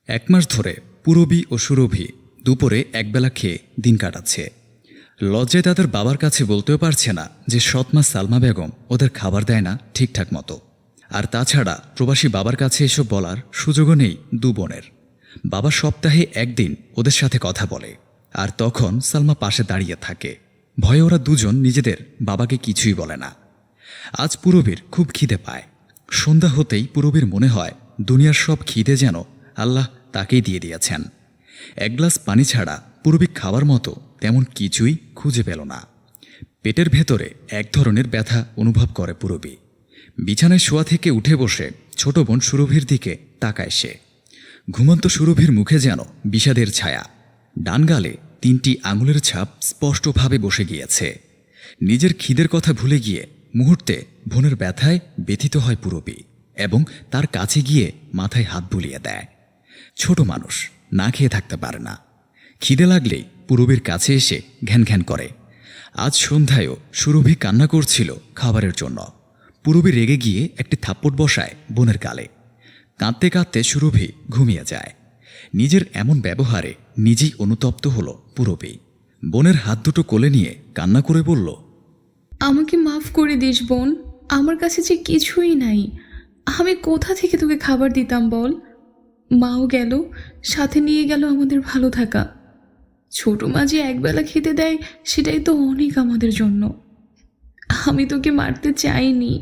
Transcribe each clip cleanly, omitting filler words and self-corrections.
এক মাস ধরে পুরবী ও সুরভি দুপুরে একবেলা খেয়ে দিন কাটাচ্ছে। লজ্জায় তাদের বাবার কাছে বলতেও পারছে না যে সৎমা সালমা বেগম ওদের খাবার দেয় না ঠিকঠাক মতো। আর তাছাড়া প্রবাসী বাবার কাছে এসব বলার সুযোগও নেই দু বোনের। বাবা সপ্তাহে একদিন ওদের সাথে কথা বলে, আর তখন সালমা পাশে দাঁড়িয়ে থাকে। ভয়ে ওরা দুজন নিজেদের বাবাকে কিছুই বলে না। আজ পুরবীর খুব খিদে পায়। সন্ধ্যা হতেই পুরবীর মনে হয় দুনিয়ার সব খিদে যেন আল্লাহ তাকেই দিয়ে দিয়েছেন। এক গ্লাস পানি ছাড়া পুরবী খাবার মতো তেমন কিছুই খুঁজে পেল না। পেটের ভেতরে এক ধরনের ব্যথা অনুভব করে পুরবী। বিছানায় শোয়া থেকে উঠে বসে ছোট বোন সুরভির দিকে তাকায় সে। ঘুমন্ত সুরভির মুখে যেন বিষাদের ছায়া। ডান গালে 3টি আঙুলের ছাপ স্পষ্টভাবে বসে গিয়েছে। নিজের খিদের কথা ভুলে গিয়ে মুহূর্তে বোনের ব্যথায় ব্যথিত হয় পুরবী এবং তার কাছে গিয়ে মাথায় হাত বুলিয়ে দেয়। ছোট মানুষ না খেয়ে থাকতে পারে না। খিদে লাগলেই পুরবীর কাছে এসে ঘ্যান ঘ্যান করে। আজ সন্ধ্যায়ও সুরভি কান্না করছিল খাবারের জন্য। পুরবী রেগে গিয়ে একটি থাপ্পড় বসায় বোনের গালে। কাঁদতে কাঁদতে সুরভি ঘুমিয়ে যায়। নিজের এমন ব্যবহারে নিজেই অনুতপ্ত হল পুরবী। বোনের হাত দুটো কোলে নিয়ে কান্না করে বলল, আমাকে মাফ করে দিস বোন, আমার কাছে যে কিছুই নাই। আমি কোথা থেকে তোকে খাবার দিতাম বল? মাও গেল, সাথে নিয়ে গেল আমাদের ভালো থাকা। ছোট মা যে একবেলা খেতে দেয় সেটাই তো অনেক আমাদের জন্য। আমি তোকে মারতে চাইনি,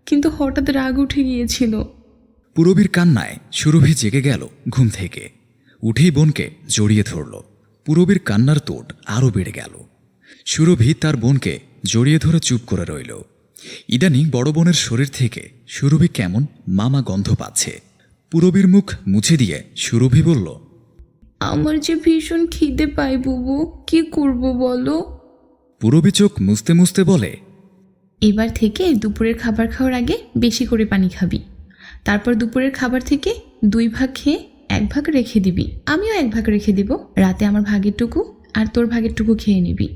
কিন্তু হঠাৎ রাগ উঠে গিয়েছিল। পুরবীর কান্নায় সুরভি জেগে গেল ঘুম থেকে। উঠেই বোনকে জড়িয়ে ধরল। পুরবীর কান্নার তোড় আরও বেড়ে গেল। সুরভি তার বোনকে জড়িয়ে ধরে চুপ করে রইল। ইদানিং বড় বোনের শরীর থেকে সুরভি কেমন মামা গন্ধ পাচ্ছে। পুরবীর মুখ মুছে দিয়ে সুরভি বলল, আমার যে ভীষণ খিদে পায় বুবু, কি করব বলো? পুরবী চোখ মুছতে মুছতে বলে, এবার থেকে দুপুরের খাবার খাওয়ার আগে বেশি করে পানি খাবি। তারপর দুপুরের খাবার থেকে 2 ভাগ খেয়ে 1 ভাগ রেখে দিবি। আমিও 1 ভাগ রেখে দিব। রাতে আমার ভাগেরটুকু আর তোর ভাগেরটুকু খেয়ে নিবি।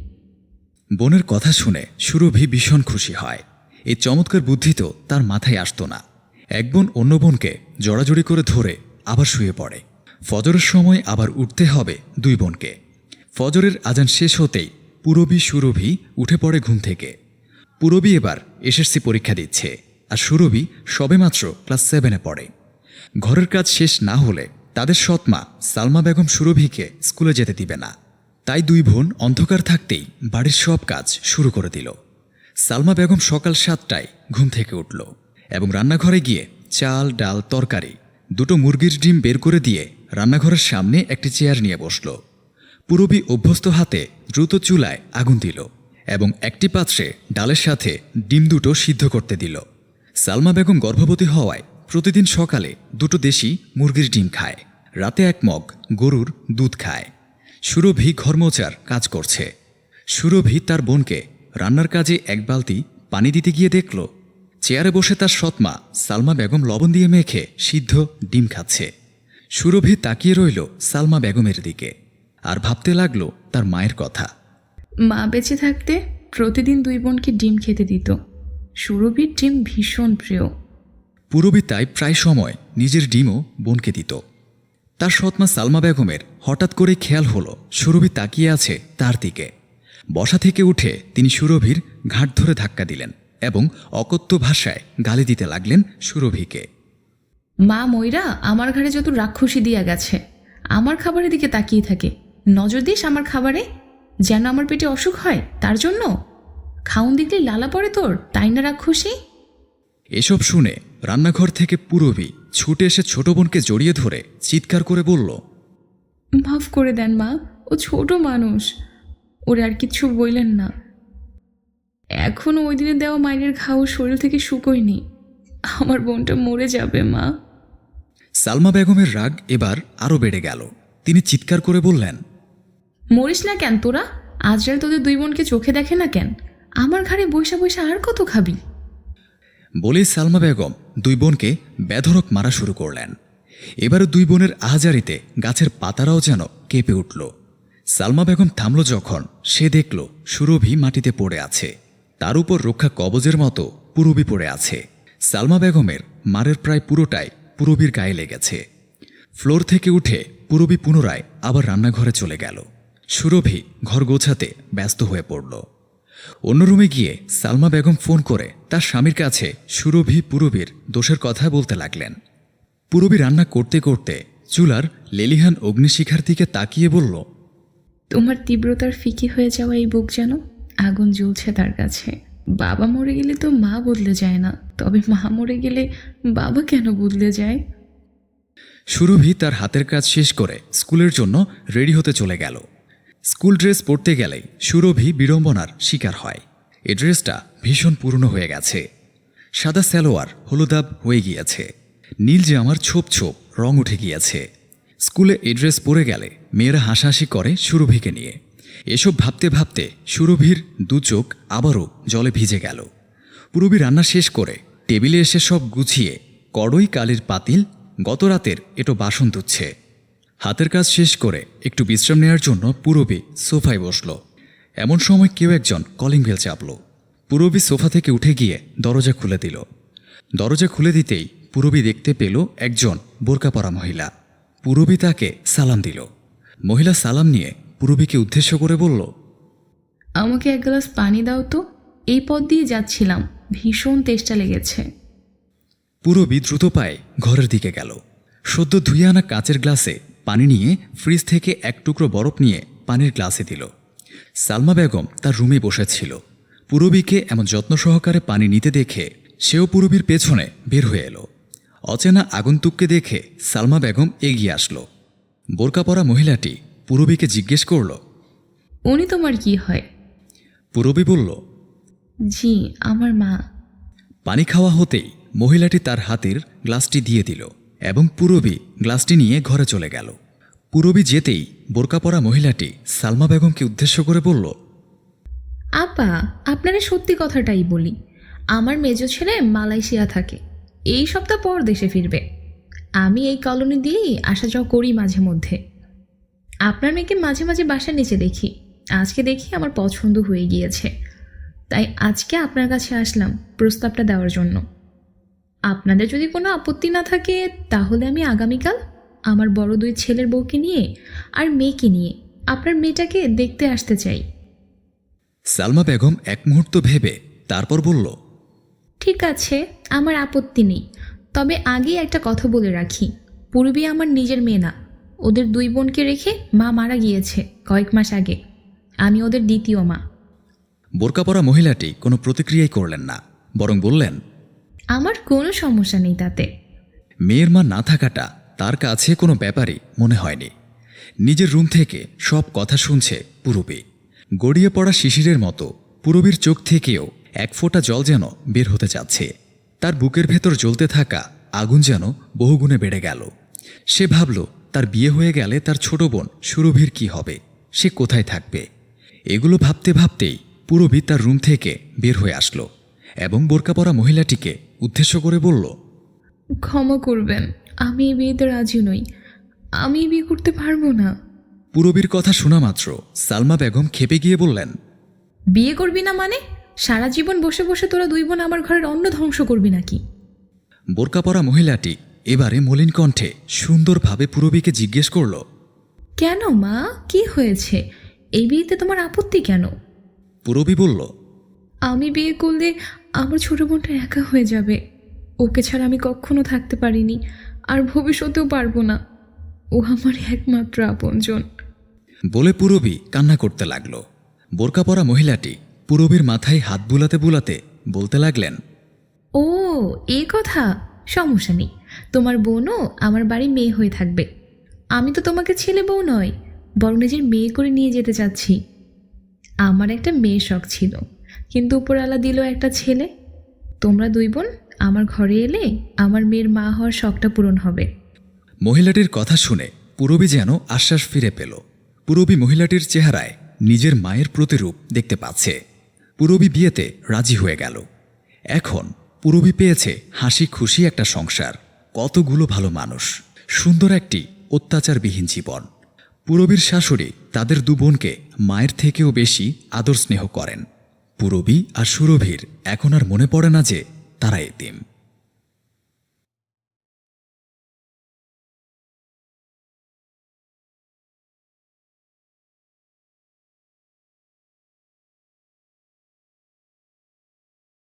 বোনের কথা শুনে সুরভি ভীষণ খুশি হয়। এই চমৎকার বুদ্ধি তো তার মাথায় আসত না। এক বোন অন্য বোনকে জড়াজড়ি করে ধরে আবার শুয়ে পড়ে। ফজরের সময় আবার উঠতে হবে 2 বোনকে। ফজরের আজান শেষ হতেই পুরবী সুরভি উঠে পড়ে ঘুম থেকে। পুরবী এবার এসএসসি পরীক্ষা দিচ্ছে, আর সুরভি সবেমাত্র ক্লাস 7-এ পড়ে। ঘরের কাজ শেষ না হলে তাদের সৎমা সালমা বেগম সুরভিকে স্কুলে যেতে দিবে না। তাই 2 বোন অন্ধকার থাকতেই বাড়ির সব কাজ শুরু করে দিল। সালমা বেগম সকাল 7টায় ঘুম থেকে উঠল এবং রান্নাঘরে গিয়ে চাল, ডাল, তরকারি, 2টো মুরগির ডিম বের করে দিয়ে রান্নাঘরের সামনে একটি চেয়ার নিয়ে বসল। পুরবী অভ্যস্ত হাতে দ্রুত চুলায় আগুন দিল এবং একটি পাত্রে ডালের সাথে ডিম 2টো সিদ্ধ করতে দিল। সালমা বেগম গর্ভবতী হওয়ায় প্রতিদিন সকালে 2টো দেশি মুরগির ডিম খায়, রাতে 1 মগ গরুর দুধ খায়। সুরভি ঘর মোছার কাজ করছে। সুরভি তার বোনকে রান্নার কাজে 1 বালতি পানি দিতে গিয়ে দেখল চেয়ারে বসে তার সৎমা সালমা বেগম লবণ দিয়ে মেখে সিদ্ধ ডিম খাচ্ছে। সুরভি তাকিয়ে রইল সালমা বেগমের দিকে আর ভাবতে লাগলো তার মায়ের কথা। মা বেঁচে থাকতে প্রতিদিন 2 বোনকে ডিম খেতে দিত। সুরভির ডিম ভীষণ প্রিয়। পুরবী তাই প্রায় সময় নিজের ডিমও বোনকে দিত। তার সৎমা সালমা বেগমের হঠাৎ করে খেয়াল হলো সুরভি তাকিয়ে আছে তার দিকে। বসা থেকে উঠে তিনি সুরভির ঘাট ধরে ধাক্কা দিলেন এবং অকথ্য ভাষায় গালি দিতে লাগলেন সুরভিকে। মা ময়রা আমার ঘাড়ে যত রাক্ষসী দিয়া গেছে, আমার খাবারের দিকে তাকিয়ে থাকে। নজর দিস আমার খাবারে, যেন আমার পেটে অসুখ হয় তার জন্য। খাউন দেখলে লালা পড়ে তোর, তাই না রাক্ষসী? এসব শুনে রান্নাঘর থেকে পুরবী ছুটে এসে ছোট বোনকে জড়িয়ে ধরে চিৎকার করে বলল, মাফ করে দেন মা, ও ছোট মানুষ, ওরে আর কিচ্ছু বললেন না। এখনও ওই দিনে দেওয়া মায়ের ঘাও শরীর থেকে শুকোয়নি। আমার বোনটা মরে যাবে মা। সালমা বেগমের রাগ এবার আরও বেড়ে গেল। তিনি চিৎকার করে বললেন, মরিস না কেন তোরা? আজরাল তোদের 2 বোনকে চোখে দেখে না কেন? আমার ঘাড়ে বৈশা বৈশা আর কত খাবি? বলেই সালমা বেগম 2 বোনকে বেধড়ক মারা শুরু করলেন। এবারে 2 বোনের আহাজারিতে গাছের পাতারাও যেন কেঁপে উঠল। সালমা বেগম থামল যখন সে দেখল সুরভি মাটিতে পড়ে আছে। তার উপর রক্ষা কবজের মতো পুরবী পড়ে আছে। সালমা বেগমের মারের প্রায় পুরোটাই পুরবীর গায়ে লেগেছে। ফ্লোর থেকে উঠে পুরবী পুনরায় আবার রান্নাঘরে চলে গেল। সুরভি ঘর গোছাতে ব্যস্ত হয়ে পড়ল। অন্য রুমে গিয়ে সালমা বেগম ফোন করে তার স্বামীর কাছে সুরভি পুরবীর দোষের কথা বলতে লাগলেন। পুরবী রান্না করতে করতে চুলার লেলিহান অগ্নিশিখার দিকে তাকিয়ে বলল, তোমার তীব্রতার ফিকে হয়ে যাওয়া এই বুক যেন আগুন জ্বলছে তার কাছে। বাবা মরে গেলে তো মা বদলে যায় না, তবে মা মরে গেলে বাবা কেন বদলে যায়? সুরভি তার হাতের কাজ শেষ করে স্কুলের জন্য রেডি হতে চলে গেল। স্কুল ড্রেস পরতে গেলেই সুরভি বিড়ম্বনার শিকার হয়। এ ড্রেসটা ভীষণ পুরনো হয়ে গেছে। সাদা সালোয়ার হলুদাব হয়ে গিয়েছে, নীল জামার ছোপ ছোপ রং উঠে গিয়েছে। স্কুলে এই ড্রেস পরে গেলে মেয়েরা হাসাহাসি করে সুরভিকে নিয়ে। এসব ভাবতে ভাবতে সুরভির দু চোখ আবারও জলে ভিজে গেল। পুরবী রান্না শেষ করে টেবিলে এসে সব গুছিয়ে কড়ই কালির পাতিল গত রাতের এটো বাসন ধুচ্ছে। হাতের কাজ শেষ করে একটু বিশ্রাম নেওয়ার জন্য পুরবী সোফায় বসল। এমন সময় কেউ একজন কলিং বেল চাপল। পুরবী সোফা থেকে উঠে গিয়ে দরজা খুলে দিল। দরজা খুলে দিতেই পুরবী দেখতে পেল একজন বোরকা পরা মহিলা। পুরবী তাকে সালাম দিল। মহিলা সালাম নিয়ে পুরবীকে উদ্দেশ্য করে বলল, আমাকে এক গ্লাস পানি দাও তো, এই পথ দিয়ে যাচ্ছিলাম, ভীষণ তেষ্টা লেগেছে। পুরবী দ্রুত পায়ে ঘরের দিকে গেল। সদ্য ধুয়ে আনা কাচের গ্লাসে পানি নিয়ে ফ্রিজ থেকে এক টুকরো বরফ নিয়ে পানির গ্লাসে দিল। সালমা বেগম তার রুমে বসেছিল। পুরবীকে এমন যত্ন সহকারে পানি নিতে দেখে সেও পুরবীর পেছনে বের হয়ে এলো। অচেনা আগন্তুককে দেখে সালমা বেগম এগিয়ে আসলো। বোরকা পরা মহিলাটি পুরবীকে জিজ্ঞেস করল, উনি তোমার কি হয়? পুরবী বলল, জি, আমার মা। পানি খাওয়া হতেই মহিলাটি তার হাতের গ্লাসটি দিয়ে দিল এবং পুরবী গ্লাসটি নিয়ে ঘরে চলে গেল। পুরবী যেতেই বোরকা পরা মহিলাটি সালমা বেগমকে উদ্দেশ্য করে বলল, আপা, আপনারা সত্যি কথাটাই বলি, আমার মেজো ছেলে মালয়েশিয়া থাকে, এই সপ্তাহ পর দেশে ফিরবে। আমি এই কলোনি দিয়েই আসা যাওয়া করি মাঝে মধ্যে। আপনার মেয়েকে মাঝে মাঝে বাসার নিচে দেখি, আজকে দেখি আমার পছন্দ হয়ে গিয়েছে, তাই আজকে আপনার কাছে আসলাম প্রস্তাবটা দেওয়ার জন্য। আপনাদের যদি কোনো আপত্তি না থাকে তাহলে আমি আগামীকাল আমার বড় দুই ছেলের বউকে নিয়ে আর মেয়েকে নিয়ে আপনার মেয়েটাকে দেখতে আসতে চাই। সালমা বেগম এক মুহূর্ত ভেবে তারপর বলল, ঠিক আছে, আমার আপত্তি নেই, তবে আগেই একটা কথা বলে রাখি, পূর্বী আমার নিজের মেয়ে না। ওদের দুই বোনকে রেখে মা মারা গিয়েছে কয়েক মাস আগে, আমি ওদের দ্বিতীয় মা। বোরকা পরা মহিলাটি কোনো প্রতিক্রিয়াই করলেন না, বরং বললেন, আমার কোনো সমস্যা নেই তাতে। মেয়ের মা না থাকাটা তার কাছে কোনো ব্যাপারই মনে হয়নি। নিজের রুম থেকে সব কথা শুনছে পুরবী। গড়িয়ে পড়া শিশিরের মতো পুরবীর চোখ থেকেও এক ফোঁটা জল যেন বের হতে যাচ্ছে। তার বুকের ভেতর জ্বলতে থাকা আগুন যেন বহুগুণে বেড়ে গেল। সে ভাবল, তার বিয়ে হয়ে গেলে তার ছোট বোন সুরভির কি হবে, সে কোথায় থাকবে। এগুলো ভাবতে ভাবতেই পুরবী তার রুম থেকে বের হয়ে আসলো এবং বোরকা পরা মহিলাটিকে উদ্দেশ্য করে বলল, ক্ষমা করবেন, আমি এই বিয়েতে রাজি নই, আমি এই বিয়ে করতে পারবো না। পুরবীর কথা শোনা মাত্র সালমা বেগম খেপে গিয়ে বললেন, বিয়ে করবি না মানে? সারা জীবন বসে বসে তোরা দুই বোন আমার ঘরের অন্ন ধ্বংস করবি নাকি? বোরকা পরা মহিলাটি এবারে মলিন কণ্ঠে সুন্দরভাবে পুরবীকে জিজ্ঞেস করল, কেন মা, কি হয়েছে? এই বিয়েতে তোমার আপত্তি কেন? পুরবী বলল, আমি বিয়ে করলে আমার ছোট বোনটা একা হয়ে যাবে, ওকে ছাড়া আমি কখনো থাকতে পারিনি, আর ভবিষ্যতেও পারবো না। ও আমার একমাত্র আপনজন। বলে পুরবী কান্না করতে লাগল। বোরকা পরা মহিলাটি পুরবীর মাথায় হাত বুলাতে বুলাতে বলতে লাগলেন, ও, এই কথা, সমস্যা নেই, তোমার বোনও আমার বাড়ি মেয়ে হয়ে থাকবে। আমি তো তোমাকে ছেলে বউ নয়, বরং নিজের মেয়ে করে নিয়ে যেতে চাচ্ছি। আমার একটা মেয়ে শখ ছিল, কিন্তু উপরওয়ালা দিল একটা ছেলে। তোমরা দুই বোন আমার ঘরে এলে আমার মেয়ের মা হওয়ার শখটা পূরণ হবে। মহিলাটির কথা শুনে পুরবী যেন আশ্বাস ফিরে পেল। পুরবী মহিলাটির চেহারায় নিজের মায়ের প্রতিরূপ দেখতে পাচ্ছে। পুরবী বিয়েতে রাজি হয়ে গেল। এখন পুরবী পেয়েছে হাসি খুশি একটা সংসার, কতগুলো ভালো মানুষ, সুন্দর একটি অত্যাচারবিহীন জীবন। পুরবীর শাশুড়ি তাদের দু বোনকে মায়ের থেকেও বেশি আদর স্নেহ করেন। পুরবী আর সুরভীর এখন আর মনে পড়ে না যে তারা এতিম।